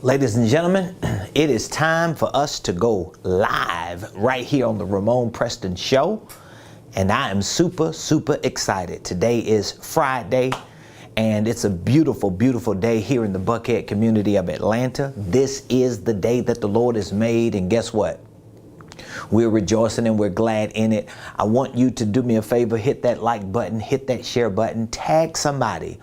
Ladies and gentlemen, it is time for us to go live right here on the Ramon Preston Show. And I am super excited. Today is Friday, and it's a beautiful day here in the Buckhead community of Atlanta. This is the day that the Lord has made, and guess what? We're rejoicing and we're glad in it. I want you to do me a favor, hit that like button, hit that share button, tag somebody,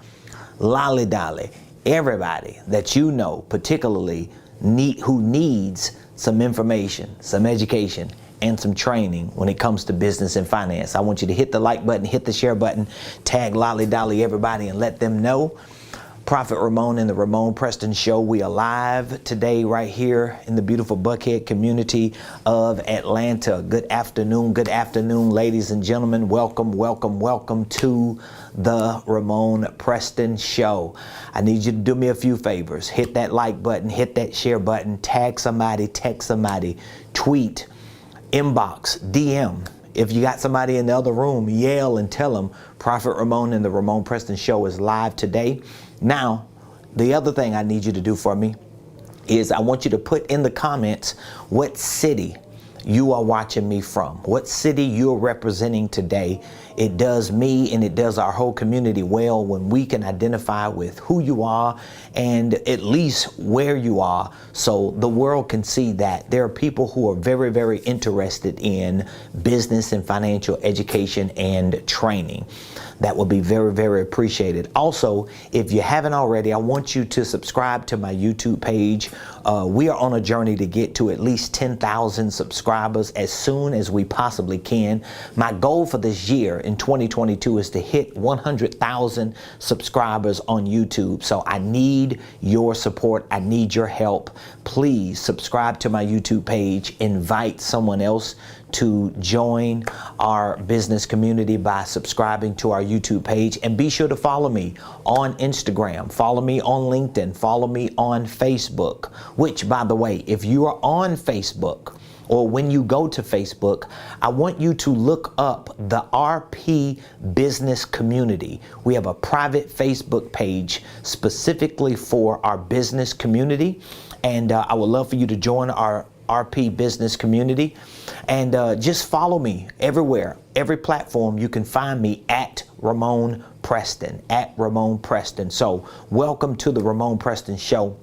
lolly dolly, everybody that you know, particularly who needs some information, some education, and some training when it comes to business and finance. I want you to hit the like button, hit the share button, tag lolly dolly everybody, and let them know. Prophet Ramon and the Ramon Preston Show. We are live today right here in the beautiful Buckhead community of Atlanta. Good afternoon, ladies and gentlemen. Welcome to the Ramon Preston Show. I need you to do me a few favors. Hit that like button, hit that share button, tag somebody, text somebody, tweet, inbox, DM. If you got somebody in the other room, yell and tell them Prophet Ramon and the Ramon Preston Show is live today. Now, the other thing I need you to do for me is I want you to put in the comments what city you are watching me from, what city you're representing today. It does me and it does our whole community well when we can identify with who you are and at least where you are, so the world can see that there are people who are very interested in business and financial education and training. That will be very appreciated. Also, if you haven't already, I want you to subscribe to my YouTube page. We are on a journey to get to at least 10,000 subscribers as soon as we possibly can. My goal for this year in 2022 is to hit 100,000 subscribers on YouTube. So I need your support. I need your help. Please subscribe to my YouTube page. Invite someone else to join our business community by subscribing to our YouTube page, and be sure to follow me on Instagram, follow me on LinkedIn, follow me on Facebook, which, by the way, if you are on Facebook or when you go to Facebook, I want you to look up the RP Business Community. We have a private Facebook page specifically for our business community, and I would love for you to join our RP Business Community, and just follow me everywhere, every platform. You can find me at Ramon Preston, So welcome to the Ramon Preston Show.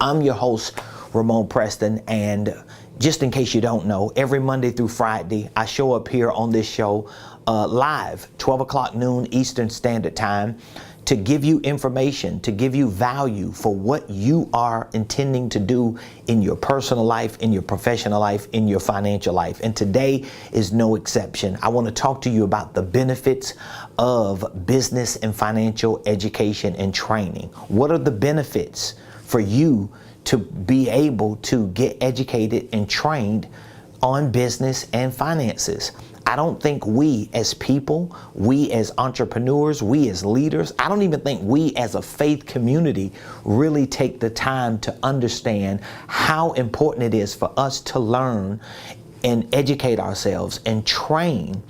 I'm your host, Ramon Preston, and just in case you don't know, every Monday through Friday, I show up here on this show live, 12 o'clock noon Eastern Standard Time, to give you information, to give you value for what you are intending to do in your personal life, in your professional life, in your financial life. And today is no exception. I want to talk to you about the benefits of business and financial education and training. What are the benefits for you to be able to get educated and trained on business and finances? I don't think we as people, we as entrepreneurs, we as leaders, I don't even think we as a faith community really take the time to understand how important it is for us to learn and educate ourselves and train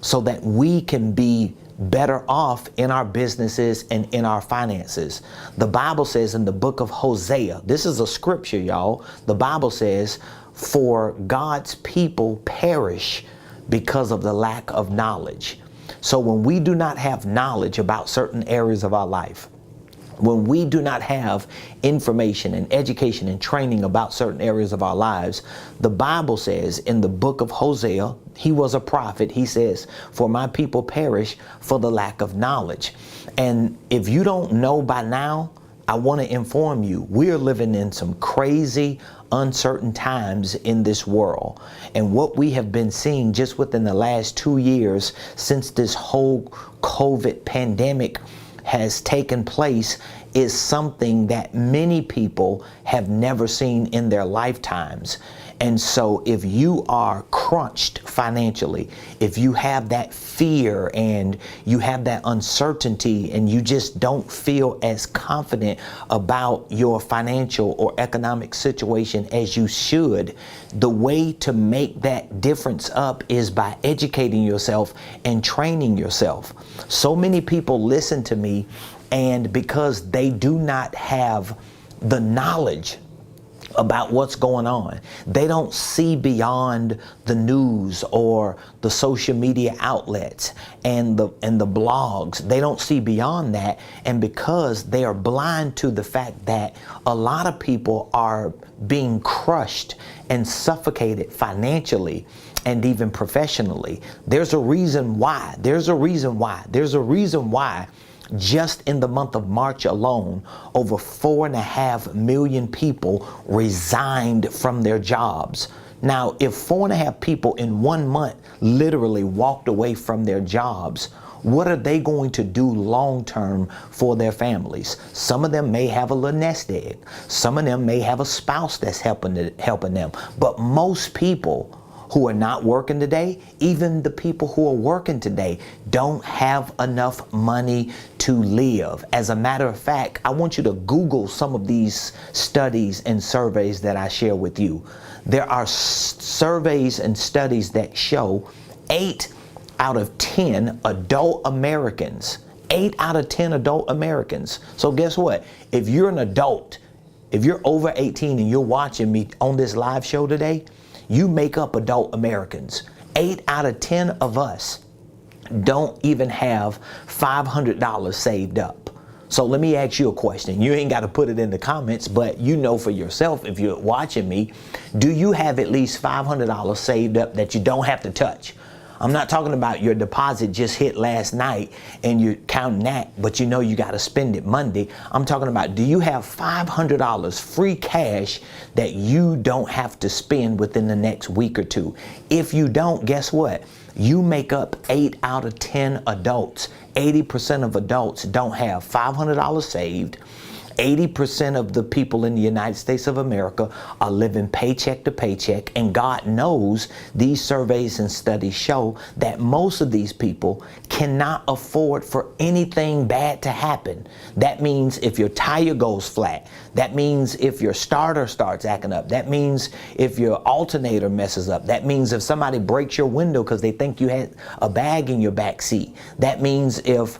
so that we can be better off in our businesses and in our finances. The Bible says in the book of Hosea, this is a scripture, y'all. The Bible says, "For God's people perish because of the lack of knowledge." So when we do not have knowledge about certain areas of our life, when we do not have information and education and training about certain areas of our lives, the Bible says in the book of Hosea, he was a prophet, he says, "For my people perish for the lack of knowledge." And if you don't know by now, I want to inform you, we're living in some crazy, uncertain times in this world. And what we have been seeing just within the last 2 years since this whole COVID pandemic has taken place is something that many people have never seen in their lifetimes. And so if you are crunched financially, if you have that fear and you have that uncertainty and you just don't feel as confident about your financial or economic situation as you should, the way to make that difference up is by educating yourself and training yourself. So many people listen to me, and because they do not have the knowledge about what's going on. They don't see beyond the news or the social media outlets and the blogs. They don't see beyond that, and because they are blind to the fact that a lot of people are being crushed and suffocated financially and even professionally. There's a reason why. Just in the month of March alone, over 4.5 million people resigned from their jobs. Now, if 4.5 people in 1 month literally walked away from their jobs, what are they going to do long term for their families? Some of them may have a little nest egg. Some of them may have a spouse that's helping them. But most people who are not working today, even the people who are working today, don't have enough money to live. As a matter of fact, I want you to Google some of these studies and surveys that I share with you. There are surveys and studies that show 8 out of 10 adult Americans, 8 out of 10 adult Americans. So guess what? If you're an adult, if you're over 18 and you're watching me on this live show today, you make up adult Americans. 8 out of 10 of us don't even have $500 saved up. So let me ask you a question. You ain't got to put it in the comments, but you know for yourself, if you're watching me, do you have at least $500 saved up that you don't have to touch? I'm not talking about your deposit just hit last night and you're counting that, but you know you got to spend it Monday. I'm talking about, do you have $500 free cash that you don't have to spend within the next week or two? If you don't, guess what? You make up 8 out of 10 adults. 80% of adults don't have $500 saved. 80% of the people in the United States of America are living paycheck to paycheck, and God knows these surveys and studies show that most of these people cannot afford for anything bad to happen. That means if your tire goes flat, that means if your starter starts acting up, that means if your alternator messes up, that means if somebody breaks your window because they think you had a bag in your back seat, that means if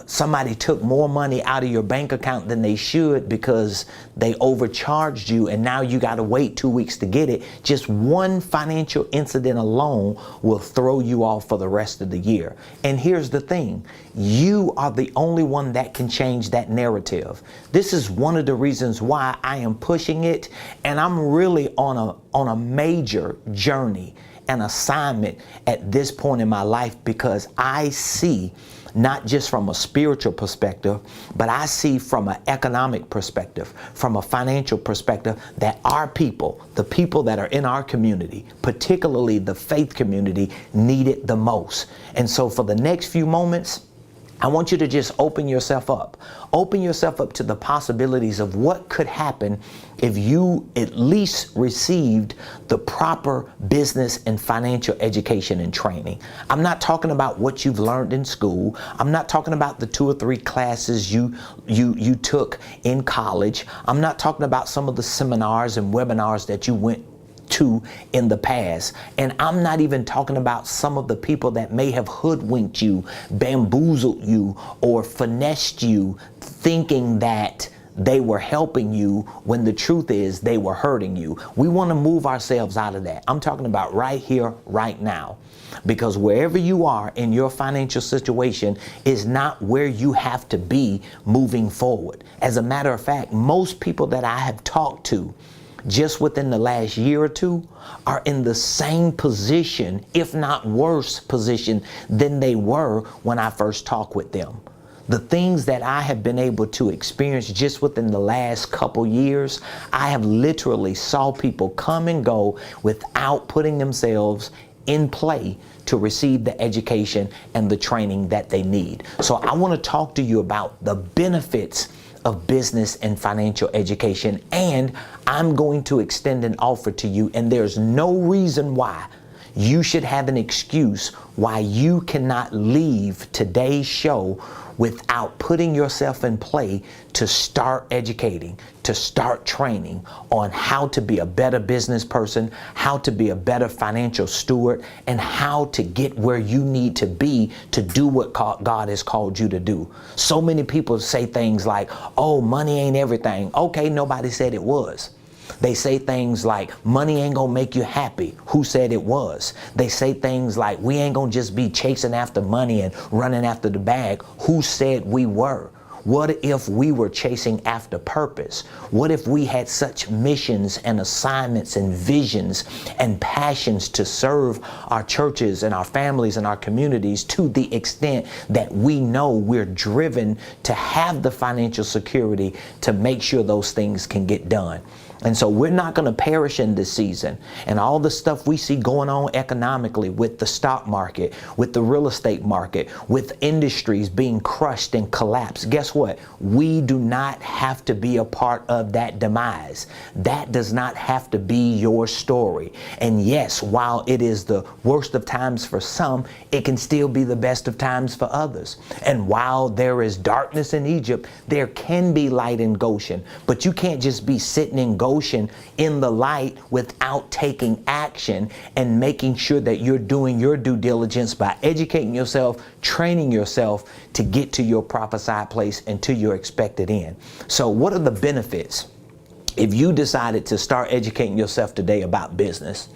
somebody took more money out of your bank account than they should because they overcharged you and now you got to wait 2 weeks to get it. Just one financial incident alone will throw you off for the rest of the year. And here's the thing, you are the only one that can change that narrative. This is one of the reasons why I am pushing it, and I'm really on a major journey and assignment at this point in my life, because I see not just from a spiritual perspective, but I see from an economic perspective, from a financial perspective, that our people, the people that are in our community, particularly the faith community, need it the most. And so for the next few moments, I want you to just open yourself up. Open yourself up to the possibilities of what could happen if you at least received the proper business and financial education and training. I'm not talking about what you've learned in school. I'm not talking about the 2 or 3 classes you took in college. I'm not talking about some of the seminars and webinars that you went to in the past. And I'm not even talking about some of the people that may have hoodwinked you, bamboozled you, or finessed you, thinking that they were helping you when the truth is they were hurting you. We want to move ourselves out of that. I'm talking about right here, right now. Because wherever you are in your financial situation is not where you have to be moving forward. As a matter of fact, most people that I have talked to just within the last year or two are in the same position, if not worse position than they were when I first talked with them. The things that I have been able to experience just within the last couple years, I have literally saw people come and go without putting themselves in play to receive the education and the training that they need. So I want to talk to you about the benefits of business and financial education, and I'm going to extend an offer to you, and there's no reason why you should have an excuse why you cannot leave today's show without putting yourself in play to start educating, to start training on how to be a better business person, how to be a better financial steward, and how to get where you need to be to do what God has called you to do. So many people say things like, oh, money ain't everything. Okay, nobody said it was. They say things like, money ain't gonna make you happy. Who said it was? They say things like, we ain't gonna just be chasing after money and running after the bag. Who said we were? What if we were chasing after purpose? What if we had such missions and assignments and visions and passions to serve our churches and our families and our communities to the extent that we know we're driven to have the financial security to make sure those things can get done? And so we're not going to perish in this season. And all the stuff we see going on economically with the stock market, with the real estate market, with industries being crushed and collapsed. Guess what? We do not have to be a part of that demise. That does not have to be your story. And yes, while it is the worst of times for some, it can still be the best of times for others. And while there is darkness in Egypt, there can be light in Goshen. But you can't just be sitting in Goshen in the light without taking action and making sure that you're doing your due diligence by educating yourself, training yourself to get to your prophesied place and to your expected end. So what are the benefits if you decided to start educating yourself today about business?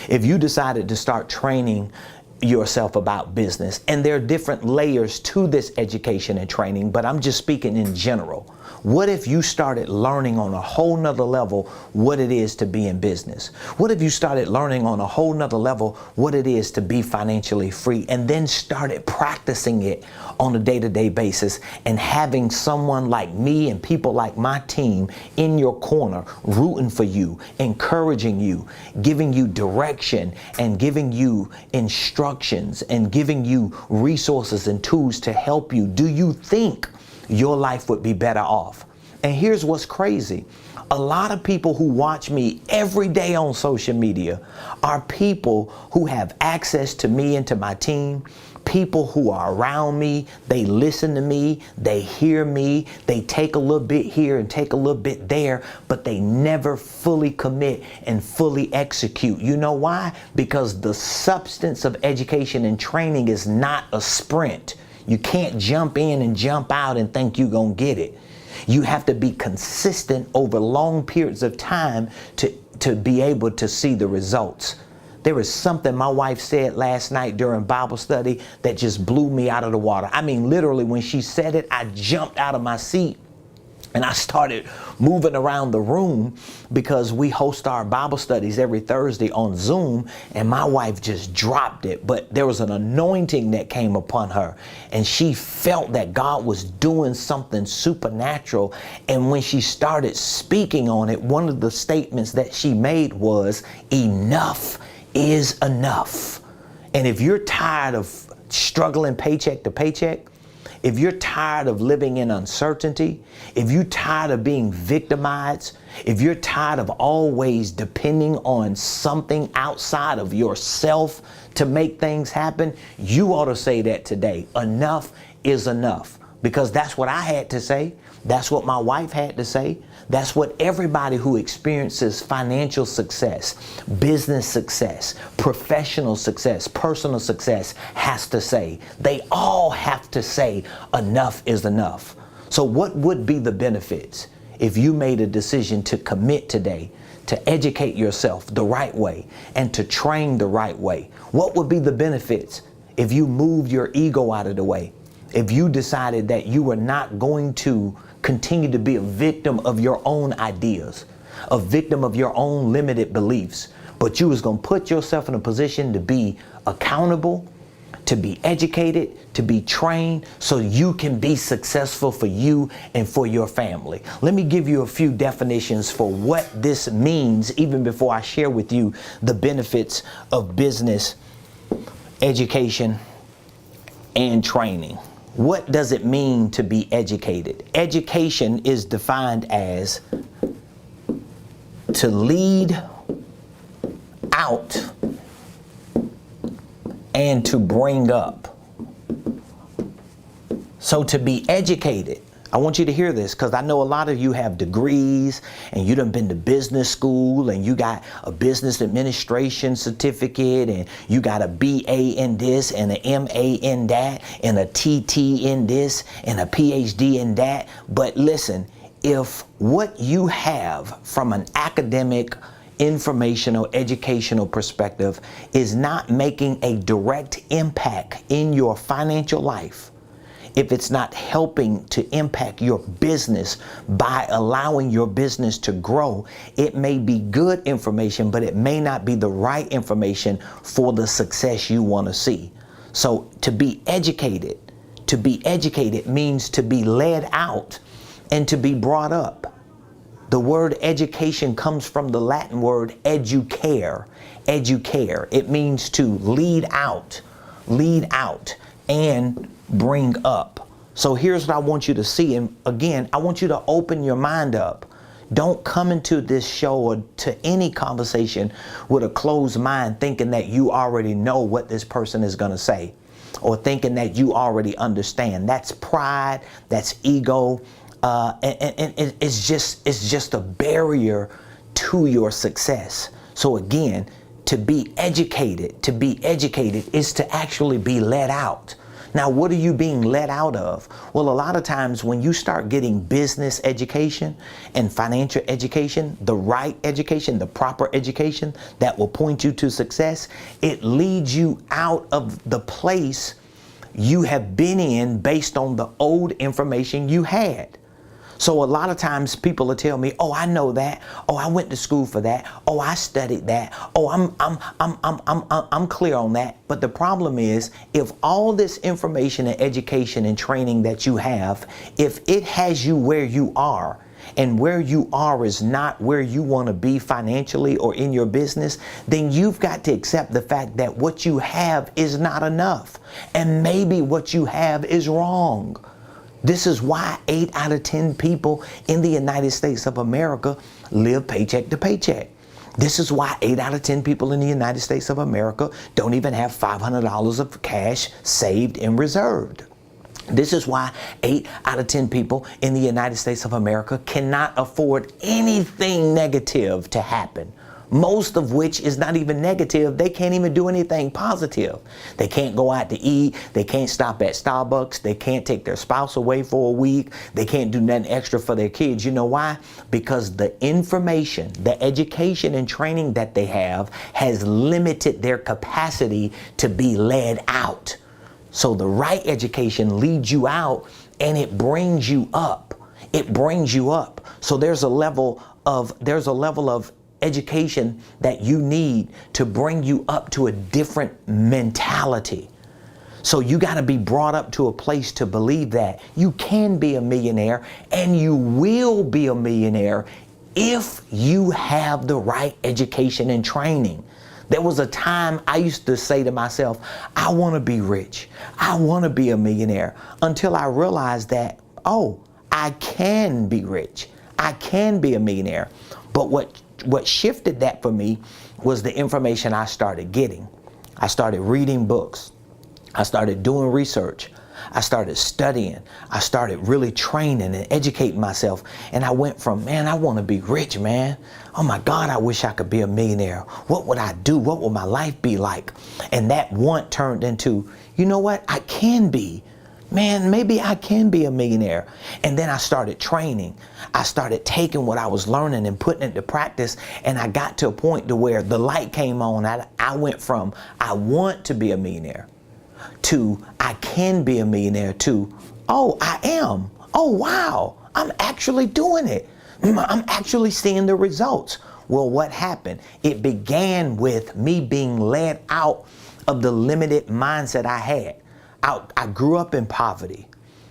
If you decided to start training yourself about business, and there are different layers to this education and training, but I'm just speaking in general. What if you started learning on a whole nother level what it is to be in business? What if you started learning on a whole nother level what it is to be financially free, and then started practicing it on a day-to-day basis and having someone like me and people like my team in your corner rooting for you, encouraging you, giving you direction and giving you instructions and giving you resources and tools to help you? Do you think your life would be better off? And here's what's crazy. A lot of people who watch me every day on social media are people who have access to me and to my team, people who are around me. They listen to me, they hear me, they take a little bit here and take a little bit there, but they never fully commit and fully execute. You know why? Because the substance of education and training is not a sprint. You can't jump in and jump out and think you're going to get it. You have to be consistent over long periods of time to be able to see the results. There is something my wife said last night during Bible study that just blew me out of the water. I mean, literally, when she said it, I jumped out of my seat and I started moving around the room because we host our Bible studies every Thursday on Zoom, and my wife just dropped it. But there was an anointing that came upon her, and she felt that God was doing something supernatural. And when she started speaking on it, one of the statements that she made was, enough is enough. And if you're tired of struggling paycheck to paycheck, if you're tired of living in uncertainty, if you're tired of being victimized, if you're tired of always depending on something outside of yourself to make things happen, you ought to say that today. Enough is enough. Because that's what I had to say. That's what my wife had to say. That's what everybody who experiences financial success, business success, professional success, personal success has to say. They all have to say enough is enough. So what would be the benefits if you made a decision to commit today to educate yourself the right way and to train the right way? What would be the benefits if you moved your ego out of the way? If you decided that you were not going to continue to be a victim of your own ideas, a victim of your own limited beliefs, but you was going to put yourself in a position to be accountable, to be educated, to be trained, so you can be successful for you and for your family. Let me give you a few definitions for what this means, even before I share with you the benefits of business, education, and training. What does it mean to be educated? Education is defined as to lead out and to bring up. So to be educated, I want you to hear this, because I know a lot of you have degrees and you done been to business school and you got a business administration certificate and you got a BA in this and an MA in that and a TT in this and a PhD in that. But listen, if what you have from an academic, informational, educational perspective is not making a direct impact in your financial life, if it's not helping to impact your business by allowing your business to grow, it may be good information, but it may not be the right information for the success you want to see. So to be educated means to be led out and to be brought up. The word education comes from the Latin word educare. Educare. It means to lead out, and bring up. So here's what I want you to see. And again, I want you to open your mind up. Don't come into this show or to any conversation with a closed mind thinking that you already know what this person is going to say, or thinking that you already understand. That's pride, that's ego, and it's just a barrier to your success. So again, to be educated is to actually be led out. Now, what are you being led out of? Well, a lot of times when you start getting business education and financial education, the right education, the proper education that will point you to success, it leads you out of the place you have been in based on the old information you had. So a lot of times people will tell me, oh, I know that. Oh, I went to school for that. Oh, I studied that. Oh, I'm clear on that. But the problem is, if all this information and education and training that you have, if it has you where you are, and where you are is not where you want to be financially or in your business, then you've got to accept the fact that what you have is not enough. And maybe what you have is wrong. This is why 8 out of 10 people in the United States of America live paycheck to paycheck. This is why 8 out of 10 people in the United States of America don't even have $500 of cash saved and reserved. This is why 8 out of 10 people in the United States of America cannot afford anything negative to happen. Most of which is not even negative. They can't even do anything positive. They can't go out to eat. They can't stop at Starbucks. They can't take their spouse away for a week. They can't do nothing extra for their kids. You know why? Because the information, the education and training that they have has limited their capacity to be led out. So the right education leads you out and it brings you up. It brings you up. So there's a level of education that you need to bring you up to a different mentality. So you got to be brought up to a place to believe that you can be a millionaire and you will be a millionaire if you have the right education and training. There was a time I used to say to myself, I want to be rich. I want to be a millionaire, until I realized that, oh, I can be rich. I can be a millionaire. But what shifted that for me was the information I started getting. I started reading books. I started doing research. I started studying. I started really training and educating myself. And I went from, man, I want to be rich, man. Oh my God, I wish I could be a millionaire. What would I do? What would my life be like? And that want turned into, you know what? I can be. Man, maybe I can be a millionaire. And then I started training. I started taking what I was learning and putting it into practice. And I got to a point to where the light came on. I went from, I want to be a millionaire, to I can be a millionaire, to, oh, I am. Oh, wow, I'm actually doing it. I'm actually seeing the results. Well, what happened? It began with me being led out of the limited mindset I had. I grew up in poverty.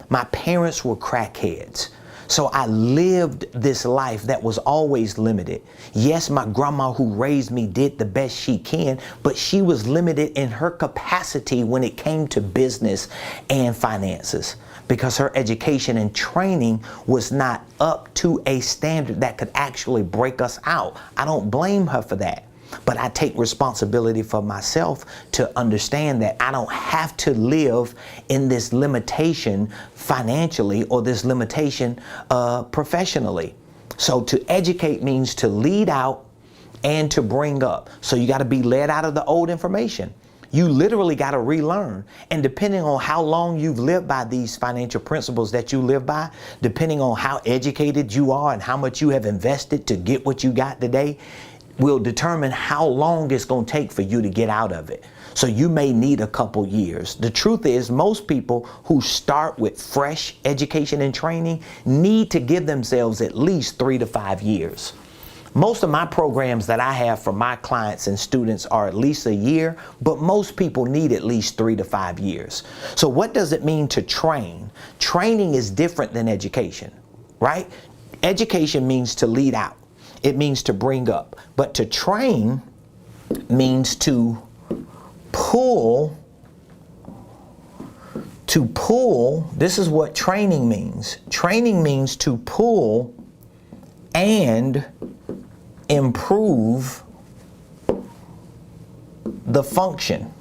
My parents were crackheads. So I lived this life that was always limited. Yes, my grandma who raised me did the best she can, but she was limited in her capacity when it came to business and finances, because her education and training was not up to a standard that could actually break us out. I don't blame her for that. But I take responsibility for myself to understand that I don't have to live in this limitation financially or this limitation professionally. So to educate means to lead out and to bring up. So you got to be led out of the old information. You literally got to relearn. And depending on how long you've lived by these financial principles that you live by, depending on how educated you are and how much you have invested to get what you got today, will determine how long it's going to take for you to get out of it. So you may need a couple years. The truth is, most people who start with fresh education and training need to give themselves at least 3 to 5 years. Most of my programs that I have for my clients and students are at least a year, but most people need at least 3 to 5 years. So what does it mean to train? Training is different than education, right? Education means to lead out. It means to bring up. But to train means to pull. This is what training means. Training means to pull and improve the function.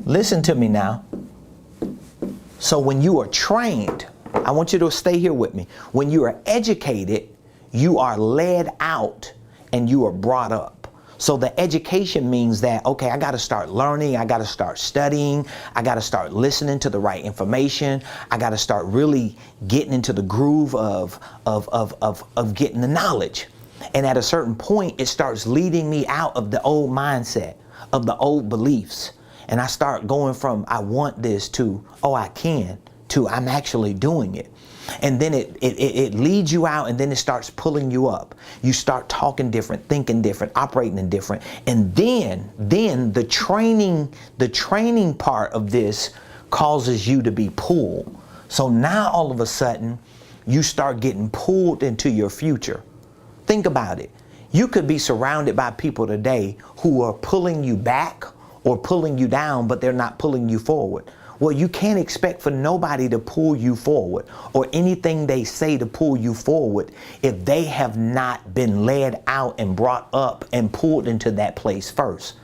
Listen to me now. So when you are trained, I want you to stay here with me. When you are educated, you are led out and you are brought up. So the education means that, okay, I got to start learning. I got to start studying. I got to start listening to the right information. I got to start really getting into the groove of getting the knowledge. And at a certain point, it starts leading me out of the old mindset, of the old beliefs. And I start going from, I want this, to, oh, I can, to I'm actually doing it. And then it leads you out, and then it starts pulling you up. You start talking different, thinking different, operating different. And then the training part of this causes you to be pulled. So now all of a sudden you start getting pulled into your future. Think about it. You could be surrounded by people today who are pulling you back or pulling you down, but they're not pulling you forward. Well, you can't expect for nobody to pull you forward or anything they say to pull you forward if they have not been led out and brought up and pulled into that place first.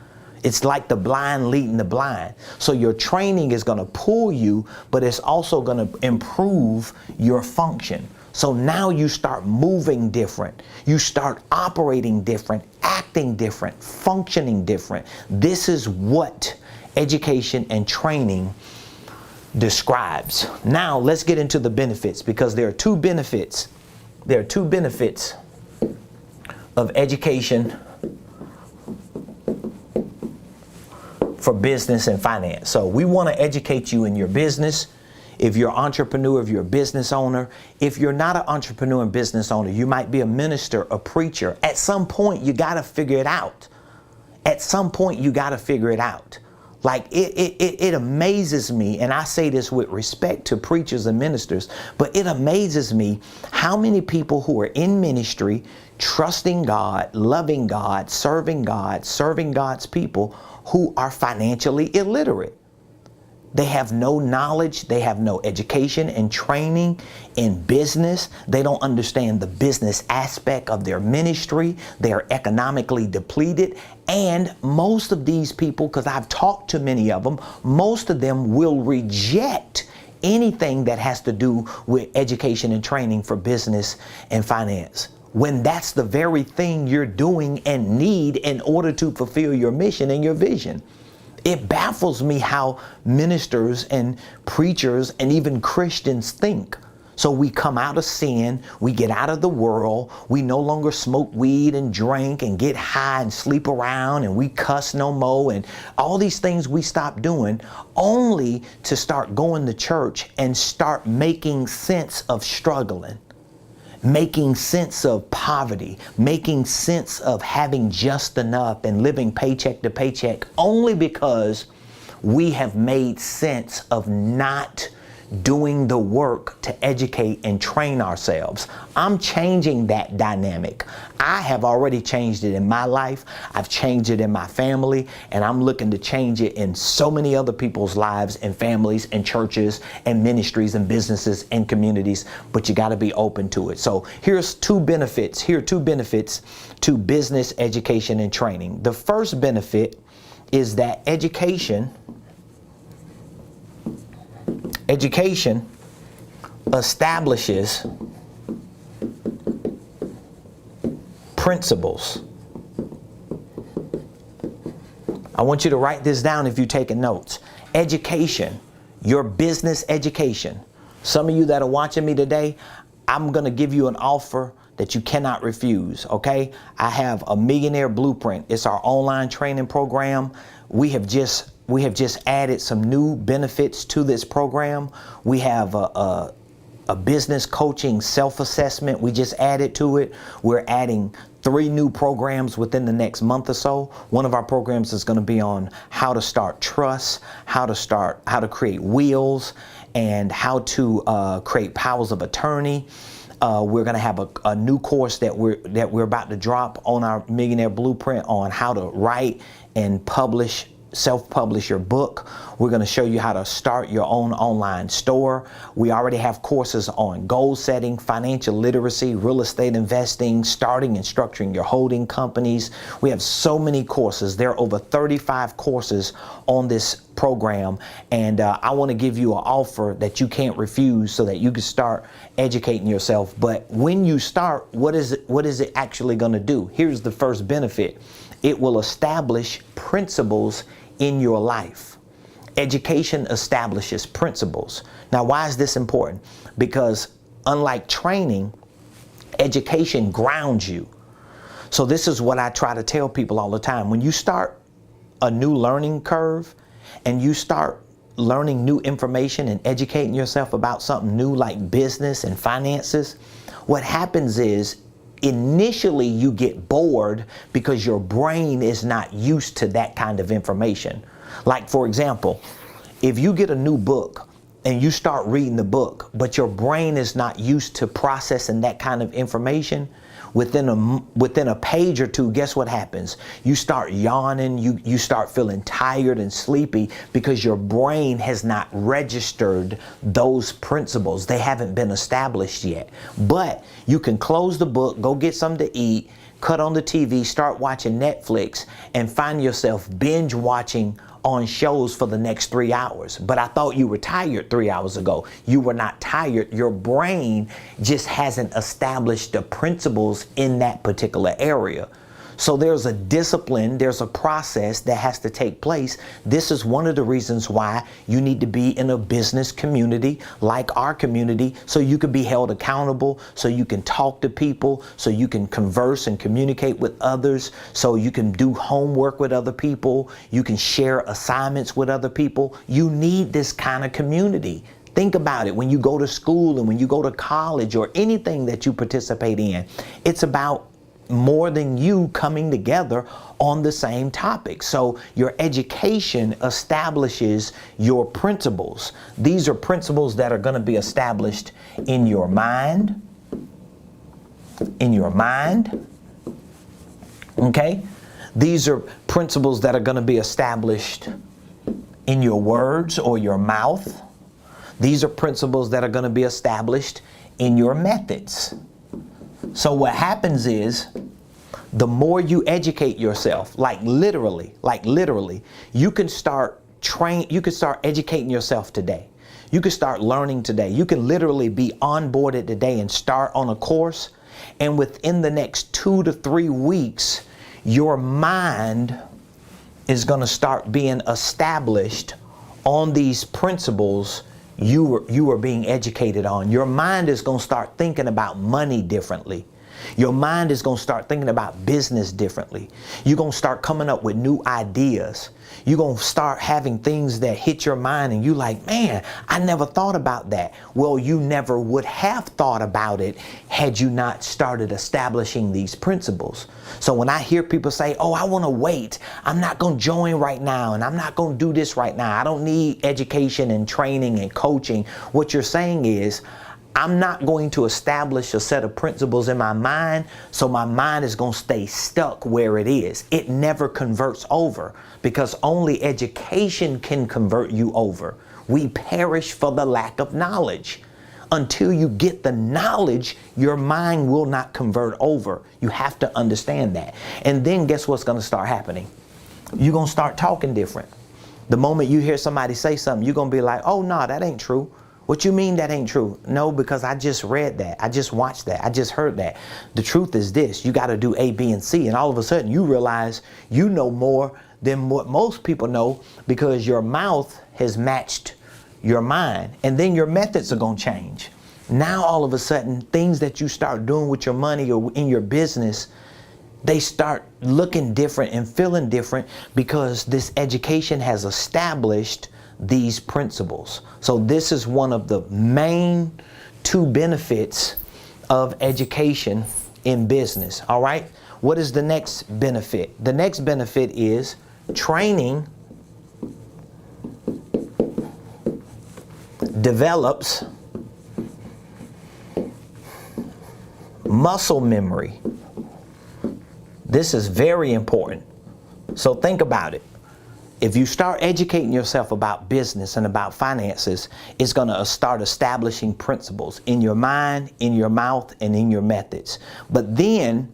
It's like the blind leading the blind. So your training is going to pull you, but it's also going to improve your function. So now you start moving different. You start operating different, acting different, functioning different. This is what education and training describes. Now let's get into the benefits, because there are two benefits. There are two benefits of education for business and finance. So we want to educate you in your business. If you're an entrepreneur, if you're a business owner, if you're not an entrepreneur and business owner, you might be a minister, a preacher. At some point, you got to figure it out. At some point, you got to figure it out. Like it amazes me, and I say this with respect to preachers and ministers, but it amazes me how many people who are in ministry, trusting God, loving God, serving God's people, who are financially illiterate. They have no knowledge, they have no education and training in business. They don't understand the business aspect of their ministry. They are economically depleted. And most of these people, because I've talked to many of them, most of them will reject anything that has to do with education and training for business and finance, when that's the very thing you're doing and need in order to fulfill your mission and your vision. It baffles me how ministers and preachers and even Christians think. So we come out of sin, we get out of the world, we no longer smoke weed and drink and get high and sleep around, and we cuss no more, and all these things we stop doing, only to start going to church and start making sense of struggling, making sense of poverty, making sense of having just enough and living paycheck to paycheck, only because we have made sense of not doing the work to educate and train ourselves. I'm changing that dynamic. I have already changed it in my life. I've changed it in my family, and I'm looking to change it in so many other people's lives and families and churches and ministries and businesses and communities, but you got to be open to it. So here's two benefits. Here are two benefits to business education and training. The first benefit is that education establishes principles. I want you to write this down if you're taking notes. Education, your business education. Some of you that are watching me today, I'm going to give you an offer that you cannot refuse, okay? I have a Millionaire Blueprint. It's our online training program. We have just added some new benefits to this program. We have a business coaching self-assessment. We just added to it. We're adding 3 new programs within the next month or so. One of our programs is going to be on how to start trust, how to create wheels, and how to create powers of attorney. We're going to have a new course that we're about to drop on our Millionaire Blueprint on how to write and self-publish your book. We're going to show you how to start your own online store. We already have courses on goal setting, financial literacy, real estate investing, starting and structuring your holding companies. We have so many courses. There are over 35 courses on this program, and I want to give you an offer that you can't refuse so that you can start educating yourself. But when you start, what is it actually going to do? Here's the first benefit. It will establish principles in your life. Education establishes principles. Now, why is this important? Because unlike training, education grounds you. So this is what I try to tell people all the time. When you start a new learning curve and you start learning new information and educating yourself about something new like business and finances, what happens is initially you get bored because your brain is not used to that kind of information. Like, for example, if you get a new book and you start reading the book, but your brain is not used to processing that kind of information, within a page or two, guess what happens? You start yawning, you start feeling tired and sleepy because your brain has not registered those principles. They haven't been established yet. But you can close the book, go get something to eat, cut on the TV, start watching Netflix, and find yourself binge watching on shows for the next 3 hours. But I thought you were tired 3 hours ago. You were not tired. Your brain just hasn't established the principles in that particular area. So there's a discipline, there's a process that has to take place. This is one of the reasons why you need to be in a business community like our community, so you can be held accountable, so you can talk to people, so you can converse and communicate with others, so you can do homework with other people, you can share assignments with other people. You need this kind of community. Think about it. When you go to school and when you go to college or anything that you participate in, it's about more than you coming together on the same topic. So your education establishes your principles. These are principles that are going to be established in your mind. Okay? These are principles that are going to be established in your words or your mouth. These are principles that are going to be established in your methods. So what happens is, the more you educate yourself, like literally, you can start educating yourself today. You can start learning today. You can literally be onboarded today and start on a course. And within the next 2 to 3 weeks, your mind is going to start being established on these principles you are being educated on. Your mind is going to start thinking about money differently. Your mind is going to start thinking about business differently. You're going to start coming up with new ideas. You're going to start having things that hit your mind and you like, man, I never thought about that. Well, you never would have thought about it had you not started establishing these principles. So when I hear people say, oh, I want to wait, I'm not going to join right now, and I'm not going to do this right now, I don't need education and training and coaching, what you're saying is, I'm not going to establish a set of principles in my mind, so my mind is going to stay stuck where it is. It never converts over, because only education can convert you over. We perish for the lack of knowledge. Until you get the knowledge, your mind will not convert over. You have to understand that. And then guess what's going to start happening? You're going to start talking different. The moment you hear somebody say something, you're going to be like, oh, no, that ain't true. What you mean that ain't true? No, because I just read that. I just watched that. I just heard that. The truth is this. You got to do A, B, and C. And all of a sudden you realize you know more than what most people know, because your mouth has matched your mind. And then your methods are going to change. Now all of a sudden, things that you start doing with your money or in your business, they start looking different and feeling different, because this education has established these principles. So this is one of the main two benefits of education in business. All right. What is the next benefit? The next benefit is training develops muscle memory. This is very important. So think about it. If you start educating yourself about business and about finances, it's going to start establishing principles in your mind, in your mouth, and in your methods. But then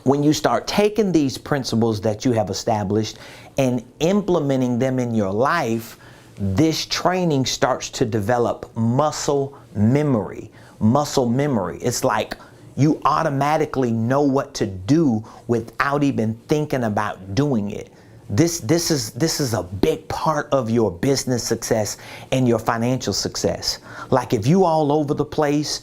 when you start taking these principles that you have established and implementing them in your life, this training starts to develop muscle memory. Muscle memory. It's like you automatically know what to do without even thinking about doing it. This is a big part of your business success and your financial success. Like if you all over the place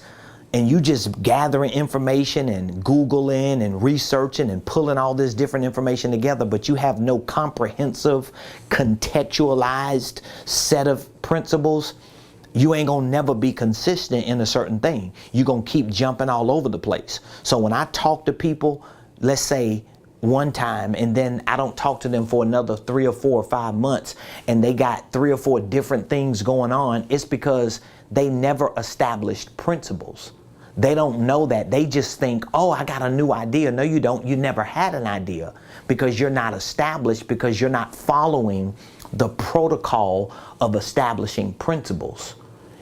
and you just gathering information and Googling and researching and pulling all this different information together, but you have no comprehensive, contextualized set of principles, you ain't gonna never be consistent in a certain thing. You're gonna keep jumping all over the place. So when I talk to people, let's say one time, and then I don't talk to them for another 3 or 4 or 5 months, and they got 3 or 4 different things going on, it's because they never established principles. They don't know that. They just think, oh, I got a new idea. No, you don't. You never had an idea, because you're not established, because you're not following the protocol of establishing principles.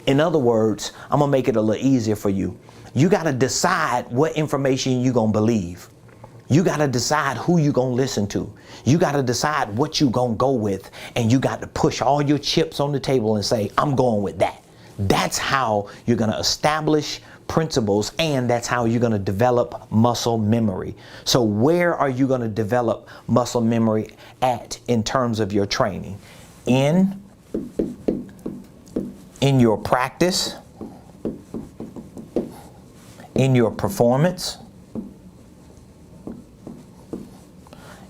In other words, I'm gonna make it a little easier for you. You gotta decide what information you're gonna believe. You got to decide who you're going to listen to. You got to decide what you're going to go with. And you got to push all your chips on the table and say, I'm going with that. That's how you're going to establish principles, and that's how you're going to develop muscle memory. So where are you going to develop muscle memory at in terms of your training? In your practice, in your performance,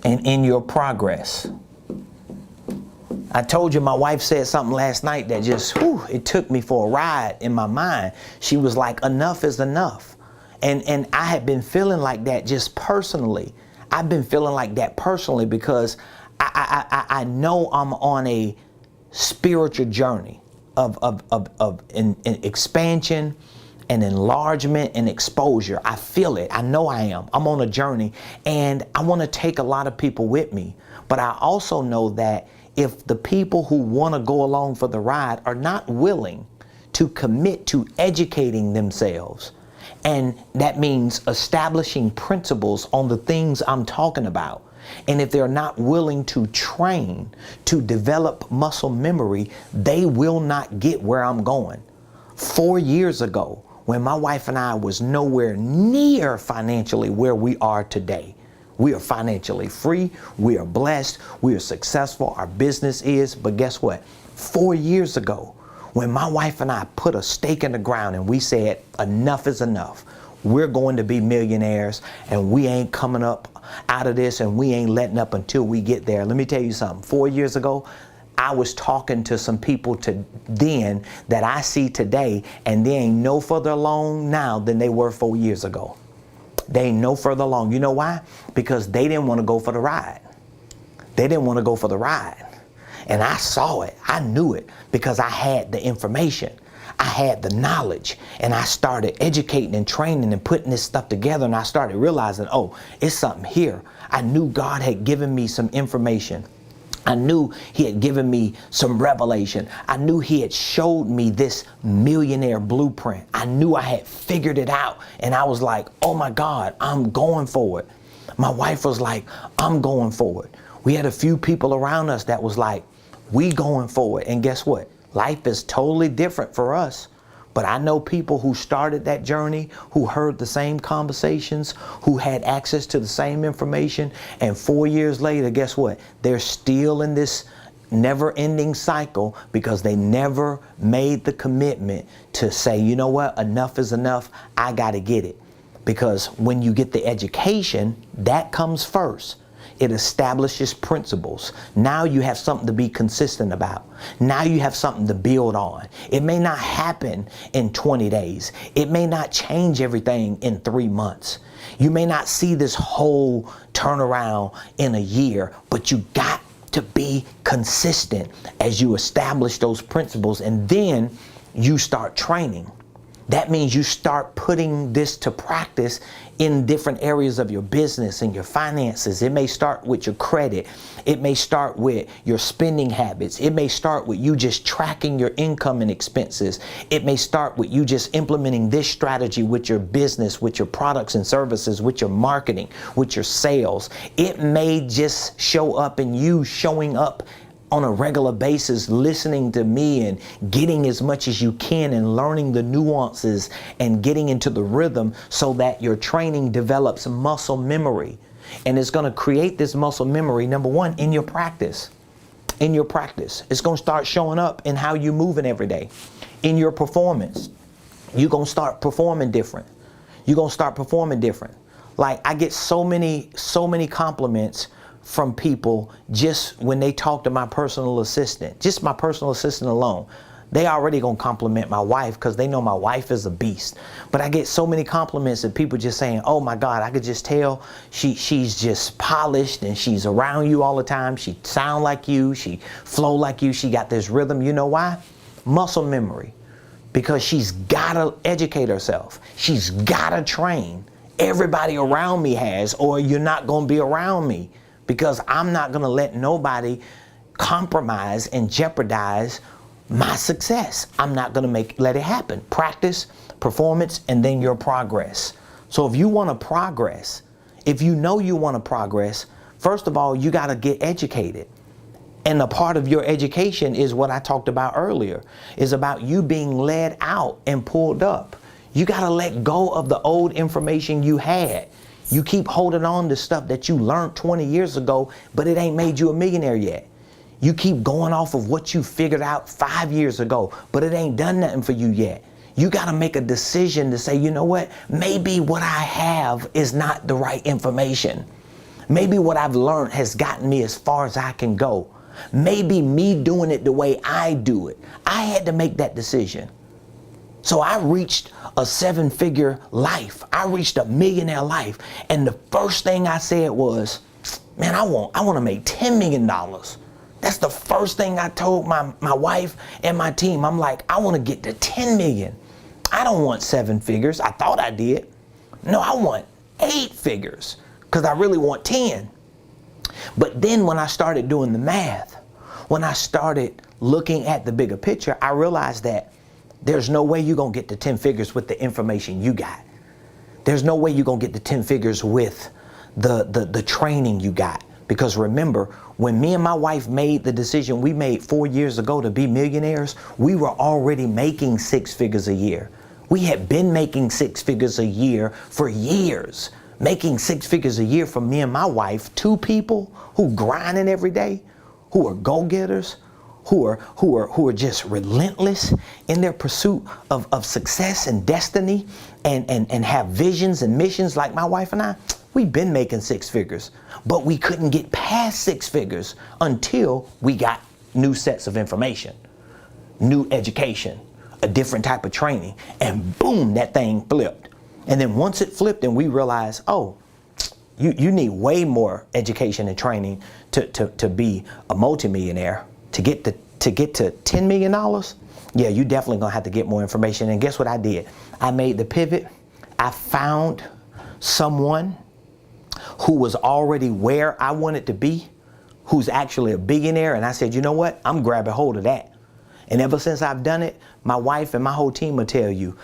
and in your progress. I told you my wife said something last night that just, it took me for a ride in my mind. She was like, enough is enough. And I had been feeling like that just personally. I've been feeling like that personally because I know I'm on a spiritual journey of expansion and enlargement and exposure. I feel it. I know I am. I'm on a journey, and I want to take a lot of people with me. But I also know that if the people who want to go along for the ride are not willing to commit to educating themselves, and that means establishing principles on the things I'm talking about, and if they're not willing to train to develop muscle memory, they will not get where I'm going. 4 years ago, when my wife and I was nowhere near financially where we are today. We are financially free. We are blessed. We are successful. Our business is. But guess what? 4 years ago, when my wife and I put a stake in the ground and we said, enough is enough. We're going to be millionaires, and we ain't coming up out of this, and we ain't letting up until we get there. Let me tell you something. 4 years ago, I was talking to some people then that I see today, and they ain't no further along now than they were 4 years ago. They ain't no further along. You know why? Because they didn't want to go for the ride. They didn't want to go for the ride. And I saw it. I knew it because I had the information. I had the knowledge, and I started educating and training and putting this stuff together, and I started realizing, oh, it's something here. I knew God had given me some information. I knew he had given me some revelation. I knew he had showed me this millionaire blueprint. I knew I had figured it out, and I was like, oh my God, I'm going for it. My wife was like, I'm going for it. We had a few people around us that was like, we going for it. And guess what? Life is totally different for us. But I know people who started that journey, who heard the same conversations, who had access to the same information. And 4 years later, guess what? They're still in this never-ending cycle because they never made the commitment to say, you know what? Enough is enough. I got to get it. Because when you get the education, that comes first. It establishes principles. Now you have something to be consistent about. Now you have something to build on. It may not happen in 20 days. It may not change everything in 3 months. You may not see this whole turnaround in a year, but you got to be consistent as you establish those principles, and then you start training. That means you start putting this to practice in different areas of your business and your finances. It may start with your credit. It may start with your spending habits. It may start with you just tracking your income and expenses. It may start with you just implementing this strategy with your business, with your products and services, with your marketing, with your sales. It may just show up in you showing up on a regular basis, listening to me and getting as much as you can and learning the nuances and getting into the rhythm so that your training develops muscle memory. And it's going to create this muscle memory, number one, in your practice. In your practice. It's going to start showing up in how you're moving every day. In your performance. You're going to start performing different. You're going to start performing different. Like, I get so many compliments from people just when they talk to my personal assistant, just my personal assistant alone. They already gonna compliment my wife because they know my wife is a beast. But I get so many compliments of people just saying, oh my God, I could just tell she's just polished and she's around you all the time. She sound like you, she flow like you, she got this rhythm. You know why? Muscle memory. Because she's gotta educate herself. She's gotta train. Everybody around me has, or you're not gonna be around me. Because I'm not going to let nobody compromise and jeopardize my success. I'm not going to let it happen. Practice, performance, and then your progress. So if you want to progress, if you know you want to progress, first of all, you got to get educated. And a part of your education is what I talked about earlier, is about you being led out and pulled up. You got to let go of the old information you had. You keep holding on to stuff that you learned 20 years ago, but it ain't made you a millionaire yet. You keep going off of what you figured out 5 years ago, but it ain't done nothing for you yet. You got to make a decision to say, you know what? Maybe what I have is not the right information. Maybe what I've learned has gotten me as far as I can go. Maybe me doing it the way I do it. I had to make that decision. So I reached a 7-figure life. I reached a millionaire life. And the first thing I said was, man, I want to make $10 million. That's the first thing I told my wife and my team. I'm like, I want to get to 10 million. I don't want 7 figures. I thought I did. No, I want 8 figures because I really want 10. But then when I started doing the math, when I started looking at the bigger picture, I realized that there's no way you're going to get to 10 figures with the information you got. There's no way you're going to get to 10 figures with the training you got. Because remember, when me and my wife made the decision we made 4 years ago to be millionaires, we were already making 6 figures a year. We had been making 6 figures a year for years. Making 6 figures a year for me and my wife, 2 people who grinding every day, who are go-getters, who are just relentless in their pursuit of success and destiny and have visions and missions like my wife and I. We've been making six figures, but we couldn't get past six figures until we got new sets of information, new education, a different type of training, and boom, that thing flipped. And then once it flipped and we realized, oh, you need way more education and training to be a multimillionaire. To get to $10 million, yeah, you definitely gonna have to get more information. And guess what I did? I made the pivot. I found someone who was already where I wanted to be, who's actually a billionaire. And I said, you know what? I'm grabbing hold of that. And ever since I've done it, my wife and my whole team will tell you,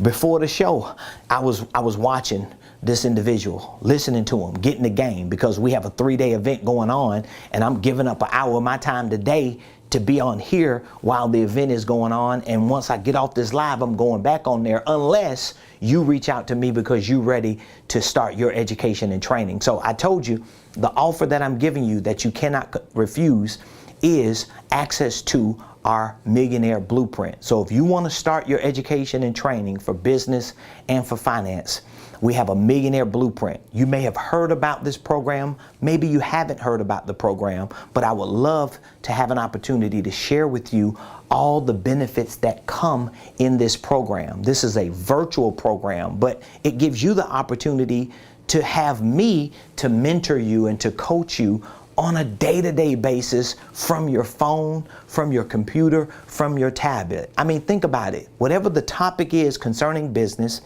before the show, I was watching this individual, listening to him, getting the game, because we have a 3-day event going on, and I'm giving up an hour of my time today to be on here while the event is going on. And once I get off this live, I'm going back on there, unless you reach out to me because you're ready to start your education and training. So I told you, the offer that I'm giving you that you cannot refuse is access to our Millionaire Blueprint. So if you want to start your education and training for business and for finance, we have a Millionaire Blueprint. You may have heard about this program. Maybe you haven't heard about the program, but I would love to have an opportunity to share with you all the benefits that come in this program. This is a virtual program, but it gives you the opportunity to have me to mentor you and to coach you on a day-to-day basis from your phone, from your computer, from your tablet. I mean, think about it. Whatever the topic is concerning business,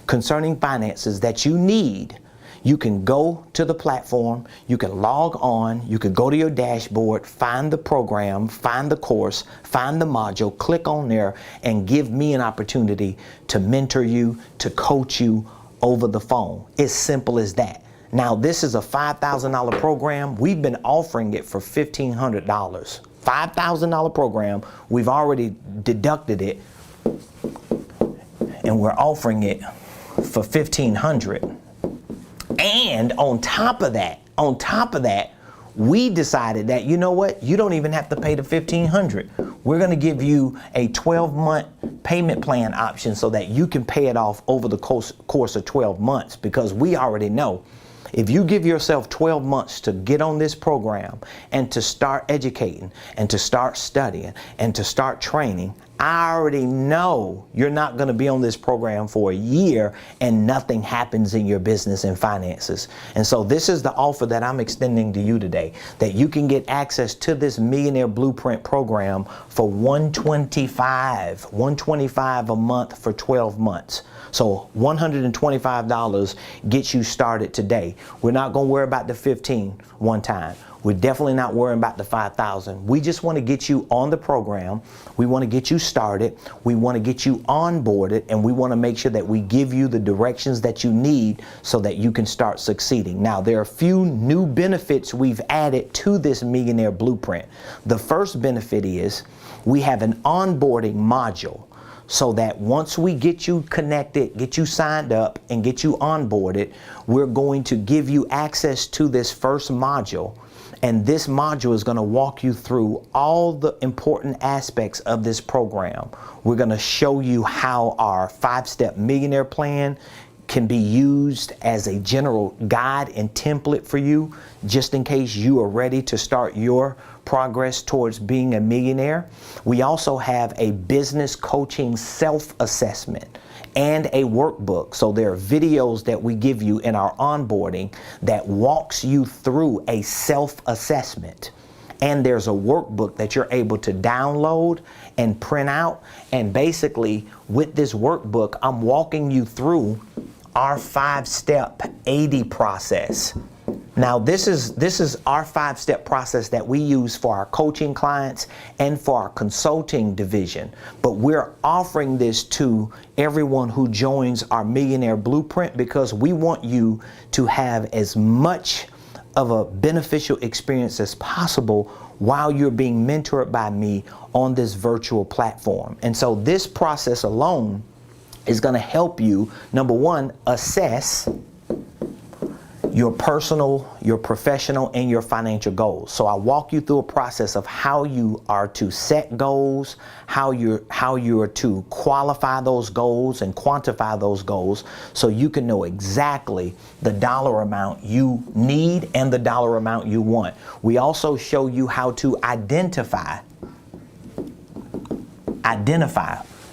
concerning finances that you need, you can go to the platform, you can log on, you can go to your dashboard, find the program, find the course, find the module, click on there, and give me an opportunity to mentor you, to coach you over the phone. It's simple as that. Now, this is a $5,000 program. We've been offering it for $1,500. $5,000 program. We've already deducted it, and we're offering it for $1,500. And on top of that, we decided that, you know what? You don't even have to pay the $1,500. We're going to give you a 12-month payment plan option so that you can pay it off over the course of 12 months, because we already know if you give yourself 12 months to get on this program and to start educating and to start studying and to start training, I already know you're not going to be on this program for a year and nothing happens in your business and finances. And so this is the offer that I'm extending to you today, that you can get access to this Millionaire Blueprint program for $125 a month for 12 months. So $125 gets you started today. We're not going to worry about the 15 one time. We're definitely not worrying about the 5,000. We just want to get you on the program. We want to get you started. We want to get you onboarded, and we want to make sure that we give you the directions that you need so that you can start succeeding. Now, there are a few new benefits we've added to this Millionaire Blueprint. The first benefit is we have an onboarding module, so that once we get you connected, get you signed up, and get you onboarded, we're going to give you access to this first module. And this module is going to walk you through all the important aspects of this program. We're going to show you how our 5-step millionaire plan can be used as a general guide and template for you, just in case you are ready to start your progress towards being a millionaire. We also have a business coaching self-assessment and a workbook. So there are videos that we give you in our onboarding that walks you through a self-assessment. And there's a workbook that you're able to download and print out. And basically, with this workbook, I'm walking you through our 5-step 80 process. Now, this is our 5-step process that we use for our coaching clients and for our consulting division. But we're offering this to everyone who joins our Millionaire Blueprint, because we want you to have as much of a beneficial experience as possible while you're being mentored by me on this virtual platform. And so this process alone is going to help you, number one, assess your personal, your professional, and your financial goals. So I walk you through a process of how you are to set goals, how you are to qualify those goals and quantify those goals so you can know exactly the dollar amount you need and the dollar amount you want. We also show you how to identify.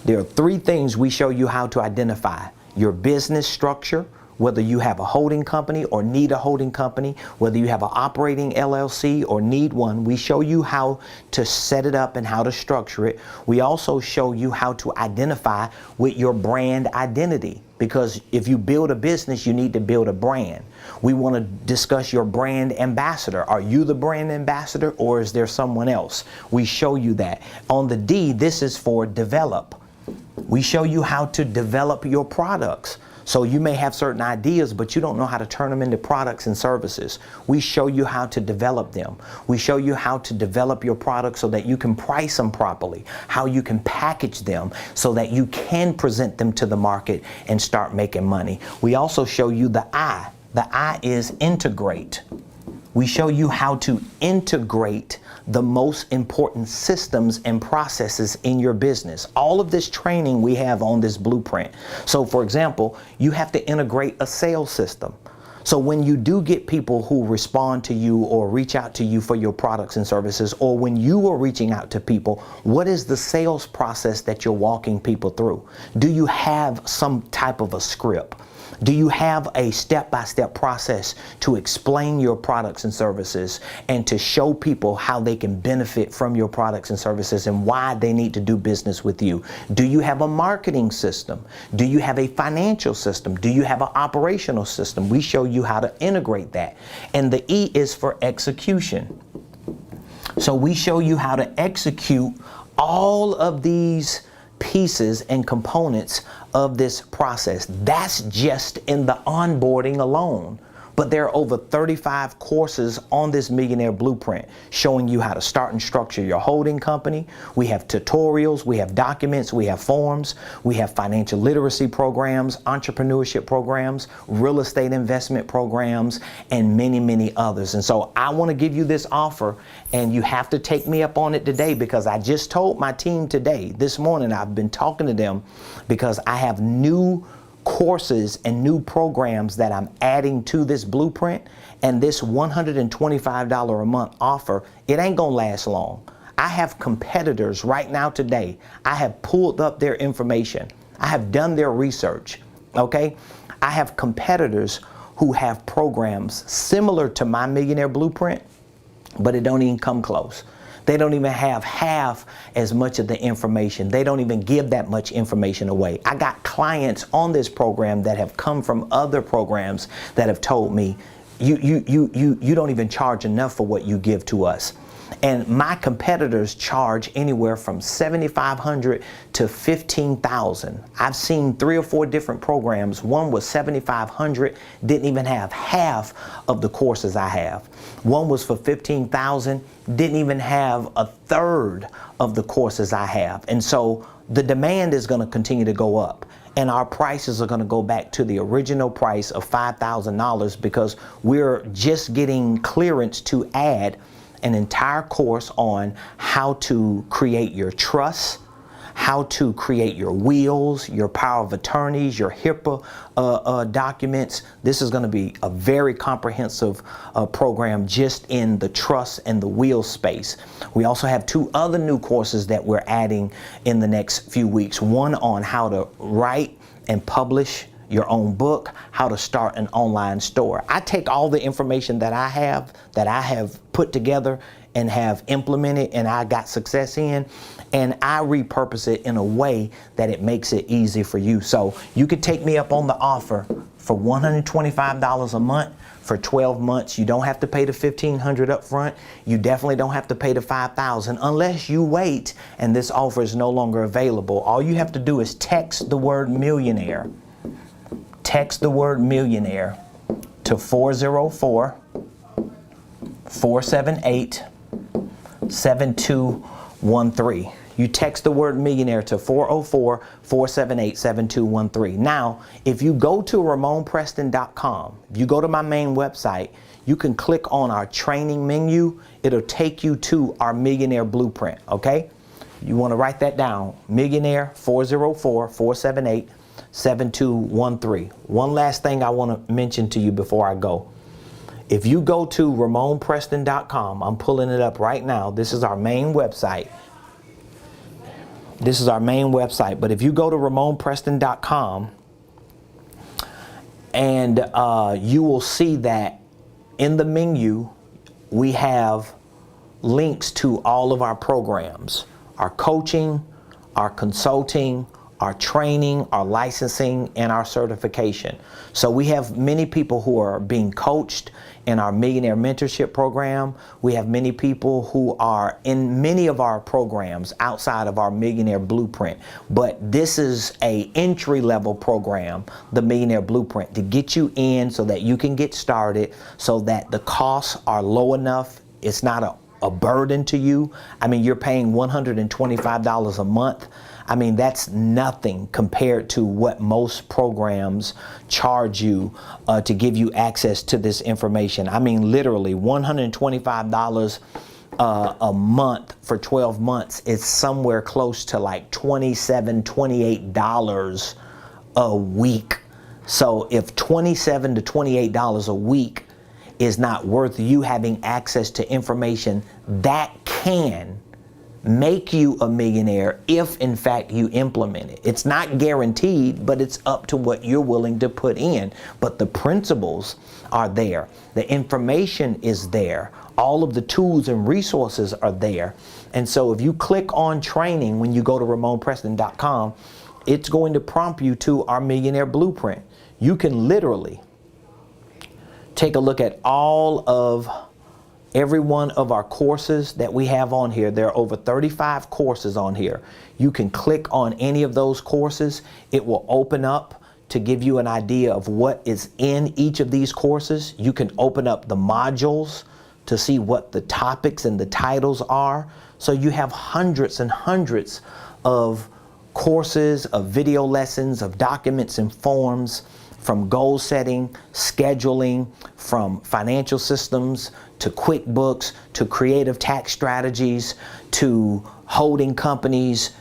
There are 3 things we show you how to identify: your business structure, whether you have a holding company or need a holding company, whether you have an operating LLC or need one. We show you how to set it up and how to structure it. We also show you how to identify with your brand identity, because if you build a business, you need to build a brand. We want to discuss your brand ambassador. Are you the brand ambassador, or is there someone else? We show you that. On the D, this is for develop. We show you how to develop your products. So you may have certain ideas, but you don't know how to turn them into products and services. We show you how to develop them. We show you how to develop your products so that you can price them properly, how you can package them so that you can present them to the market and start making money. We also show you the I. The I is integrate. We show you how to integrate the most important systems and processes in your business. All of this training we have on this blueprint. So for example, you have to integrate a sales system. So when you do get people who respond to you or reach out to you for your products and services, or when you are reaching out to people, what is the sales process that you're walking people through? Do you have some type of a script? Do you have a step-by-step process to explain your products and services and to show people how they can benefit from your products and services and why they need to do business with you? Do you have a marketing system? Do you have a financial system? Do you have an operational system? We show you how to integrate that. And the E is for execution. So we show you how to execute all of these pieces and components of this process. That's just in the onboarding alone. But there are over 35 courses on this Millionaire Blueprint showing you how to start and structure your holding company. We have tutorials, we have documents, we have forms, we have financial literacy programs, entrepreneurship programs, real estate investment programs, and many, many others. And so I want to give you this offer, and you have to take me up on it today, because I just told my team today, this morning, I've been talking to them because I have new courses and new programs that I'm adding to this blueprint, and this $125 a month offer, it ain't gonna last long. I have competitors right now today. I have pulled up their information. I have done their research, okay? I have competitors who have programs similar to my Millionaire Blueprint, but it don't even come close. They don't even have half as much of the information. They don't even give that much information away. I got clients on this program that have come from other programs that have told me, you don't even charge enough for what you give to us. And my competitors charge anywhere from $7,500 to $15,000. I've seen 3 or 4 different programs. One was $7,500, didn't even have half of the courses I have. One was for $15,000, didn't even have a third of the courses I have. And so the demand is going to continue to go up, and our prices are going to go back to the original price of $5,000, because we're just getting clearance to add an entire course on how to create your trust, how to create your wills, your power of attorneys, your HIPAA documents. This is going to be a very comprehensive program just in the trust and the will space. We also have 2 other new courses that we're adding in the next few weeks. One on how to write and publish your own book, how to start an online store. I take all the information that I have put together and have implemented and I got success in, and I repurpose it in a way that it makes it easy for you. So you could take me up on the offer for $125 a month for 12 months. You don't have to pay the $1,500 up front. You definitely don't have to pay the $5,000 unless you wait and this offer is no longer available. All you have to do is text the word millionaire. Text the word millionaire to 404-478-7213. You text the word millionaire to 404-478-7213. Now, if you go to RamonPreston.com, if you go to my main website, you can click on our training menu. It'll take you to our Millionaire Blueprint, okay? You want to write that down, Millionaire 404-478-7213. One last thing I want to mention to you before I go. If you go to RamonPreston.com, I'm pulling it up right now. This is our main website. This is our main website. But if you go to RamonPreston.com, and you will see that in the menu, we have links to all of our programs, our coaching, our consulting, our training, our licensing, and our certification. So we have many people who are being coached in our Millionaire Mentorship program. We have many people who are in many of our programs outside of our Millionaire Blueprint. But this is a entry-level program, the Millionaire Blueprint, to get you in so that you can get started, so that the costs are low enough. It's not a burden to you. I mean, you're paying $125 a month. I mean, that's nothing compared to what most programs charge you to give you access to this information. I mean, literally $125 a month for 12 months is somewhere close to like $27, $28 a week. So if $27 to $28 a week is not worth you having access to information that can make you a millionaire if in fact you implement it. It's not guaranteed, but it's up to what you're willing to put in. But the principles are there. The information is there. All of the tools and resources are there. And so if you click on training when you go to RamonPreston.com, it's going to prompt you to our Millionaire Blueprint. You can literally take a look at every one of our courses that we have on here. There are over 35 courses on here. You can click on any of those courses. It will open up to give you an idea of what is in each of these courses. You can open up the modules to see what the topics and the titles are. So you have hundreds and hundreds of courses, of video lessons, of documents and forms, from goal setting, scheduling, from financial systems, to QuickBooks, to creative tax strategies, to holding companies,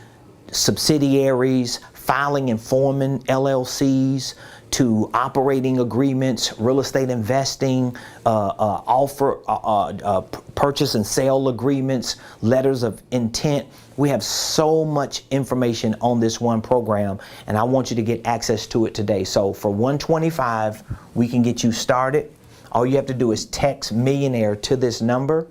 subsidiaries, filing and forming LLCs, to operating agreements, real estate investing, purchase and sale agreements, letters of intent. We have so much information on this one program, and I want you to get access to it today. So for $125, we can get you started. All you have to do is text millionaire to this number,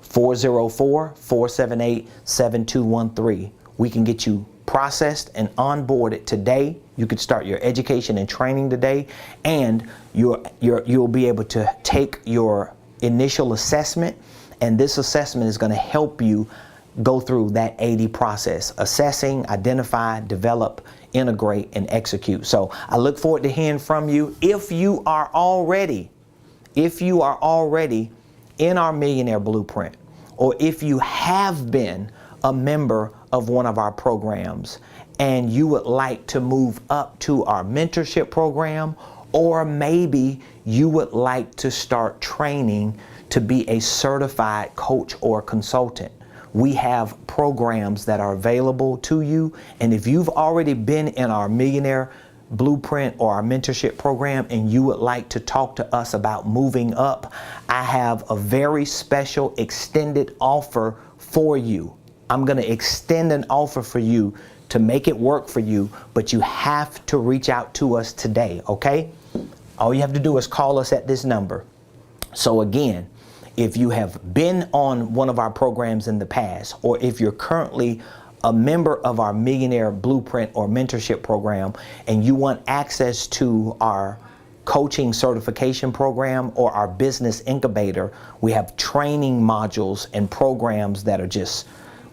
404-478-7213. We can get you processed and onboarded today. You could start your education and training today, and you'll be able to take your initial assessment, and this assessment is going to help you go through that 80 process: assessing, identify, develop, integrate, and execute. So I look forward to hearing from you. If you are already in our Millionaire Blueprint, or if you have been a member of one of our programs and you would like to move up to our mentorship program, or maybe you would like to start training to be a certified coach or consultant, we have programs that are available to you. And if you've already been in our Millionaire Blueprint or our mentorship program and you would like to talk to us about moving up, I have a very special extended offer for you. I'm going to extend an offer for you to make it work for you, but you have to reach out to us today, okay? All you have to do is call us at this number. So again, if you have been on one of our programs in the past, or if you're currently a member of our Millionaire Blueprint or mentorship program and you want access to our coaching certification program or our business incubator, we have training modules and programs that are just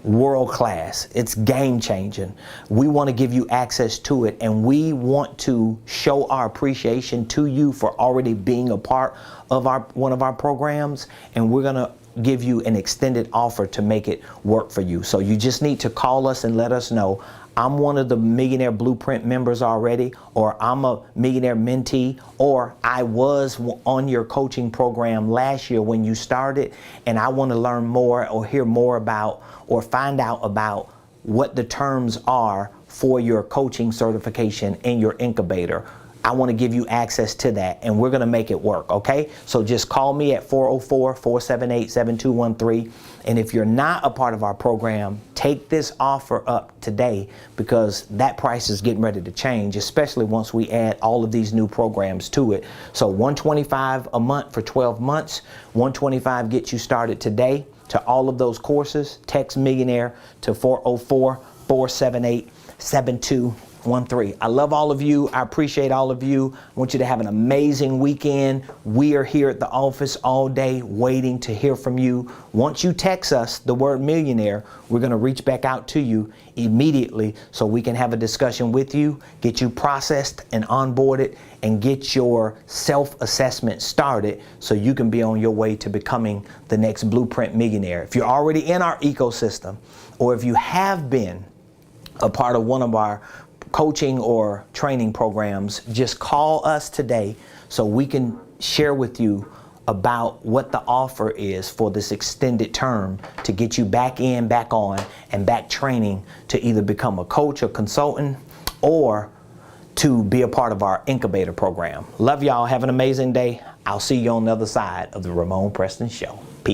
world class. It's game changing. We want to give you access to it, and we want to show our appreciation to you for already being a part of one of our programs, and we're going to give you an extended offer to make it work for you. So you just need to call us and let us know, I'm one of the Millionaire Blueprint members already, or I'm a Millionaire mentee, or I was on your coaching program last year when you started, and I want to learn more or hear more about or find out about what the terms are for your coaching certification in your incubator. I want to give you access to that, and we're going to make it work, okay? So just call me at 404-478-7213. And if you're not a part of our program, take this offer up today, because that price is getting ready to change, especially once we add all of these new programs to it. So $125 a month for 12 months. $125 gets you started today to all of those courses. Text Millionaire to 404-478-7213. I love all of you. I appreciate all of you. I want you to have an amazing weekend. We are here at the office all day waiting to hear from you. Once you text us the word millionaire, we're going to reach back out to you immediately so we can have a discussion with you, get you processed and onboarded, and get your self-assessment started so you can be on your way to becoming the next Blueprint millionaire. If you're already in our ecosystem, or if you have been a part of one of our coaching or training programs, just call us today so we can share with you about what the offer is for this extended term to get you back in, back on, and back training to either become a coach or consultant, or to be a part of our incubator program. Love y'all. Have an amazing day. I'll see you on the other side of the Ramon Preston Show. Peace.